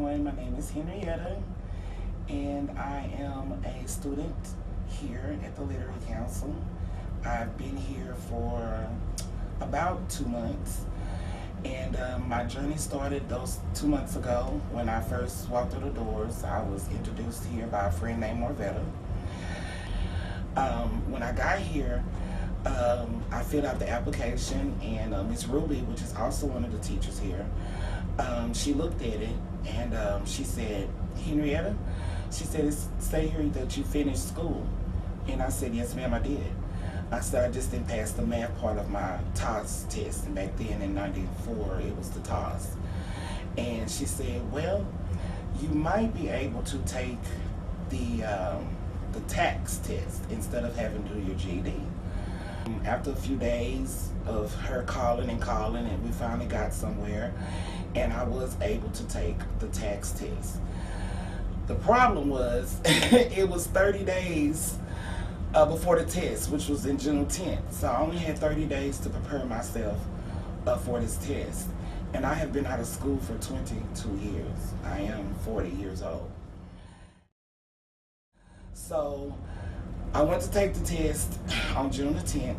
everyone. My name is Henrietta, and I am a student here at the Literary Council. I've been here for about 2 months, and my journey started those 2 months ago when I first walked through the doors. I was introduced here by a friend named Morvetta. When I got here, I filled out the application, and Miss Ruby, which is also one of the teachers here, she looked at it and she said, "Henrietta," she said, "it say here that you finished school." And I said, "Yes, ma'am, I did." I said, "I just didn't pass the math part of my TOS test." And back then in '94, it was the TOS. And she said, "Well, you might be able to take the tax test instead of having to do your GED. After a few days of her calling and we finally got somewhere, and I was able to take the tax test. The problem was it was 30 days before the test, which was in June 10th. So I only had 30 days to prepare myself for this test. And I have been out of school for 22 years. I am 40 years old. So I went to take the test on June the 10th,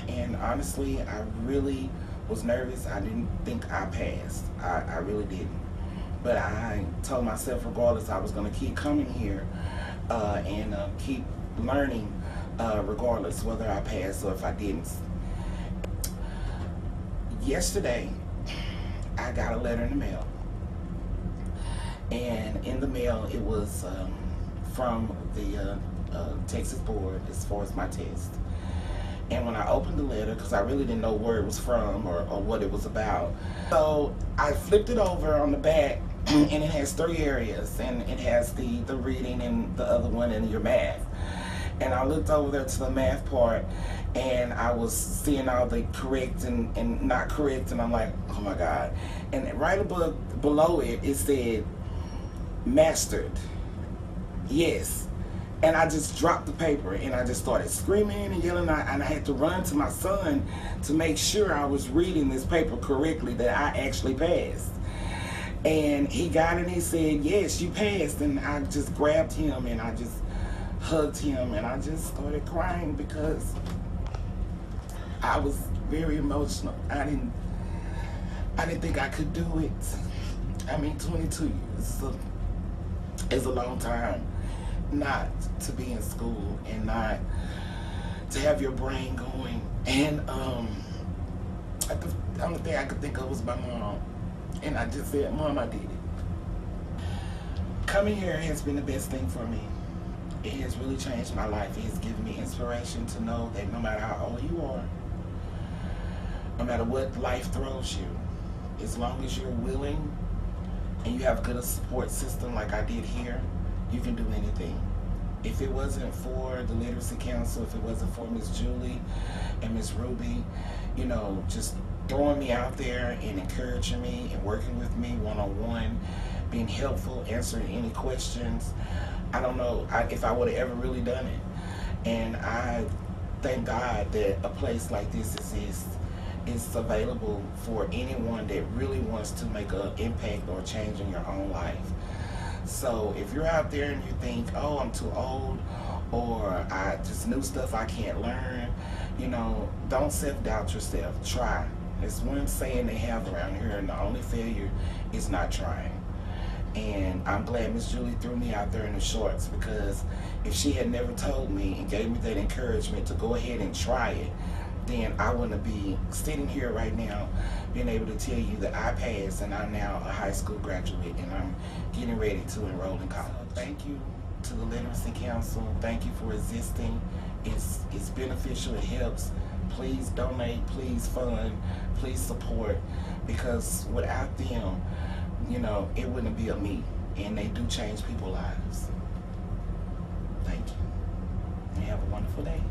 and honestly, I really was nervous. I didn't think I passed. I really didn't. But I told myself regardless, I was going to keep coming here and keep learning regardless whether I passed or if I didn't. Yesterday, I got a letter in the mail. And in the mail, it was from the Texas board as far as my test. And when I opened the letter, because I really didn't know where it was from or what it was about, so I flipped it over on the back, and it has 3 areas, and it has the reading and the other one and your math. And I looked over there to the math part, and I was seeing all the correct and not correct, and I'm like, oh my God. And right above, below it, it said, mastered. Yes. And I just dropped the paper, and I just started screaming and yelling, and I had to run to my son to make sure I was reading this paper correctly, that I actually passed. And he got it and he said, "Yes, you passed." And I just grabbed him and I just hugged him, and I just started crying because I was very emotional. I didn't think I could do it. I mean, 22 years is a long time not to be in school and not to have your brain going. And the only thing I could think of was my mom. And I just said, "Mom, I did it." Coming here has been the best thing for me. It has really changed my life. It has given me inspiration to know that no matter how old you are, no matter what life throws you, as long as you're willing and you have a good support system like I did here, you can do anything. If it wasn't for the Literacy Council, if it wasn't for Miss Julie and Miss Ruby, you know, just throwing me out there and encouraging me and working with me one-on-one, being helpful, answering any questions, I don't know if I would have ever really done it. And I thank God that a place like this is available for anyone that really wants to make an impact or change in your own life. So if you're out there and you think, "Oh, I'm too old," or "I just new stuff I can't learn," you know, don't self-doubt yourself. Try. It's one saying they have around here, and the only failure is not trying. And I'm glad Miss Julie threw me out there in the shorts, because if she had never told me and gave me that encouragement to go ahead and try it, then I wouldn't be sitting here right now being able to tell you that I passed and I'm now a high school graduate and I'm getting ready to enroll in college. So thank you to the Literacy Council. Thank you for existing. It's beneficial. It helps. Please donate. Please fund. Please support, because without them, you know, it wouldn't be a me, and they do change people's lives. Thank you. And have a wonderful day.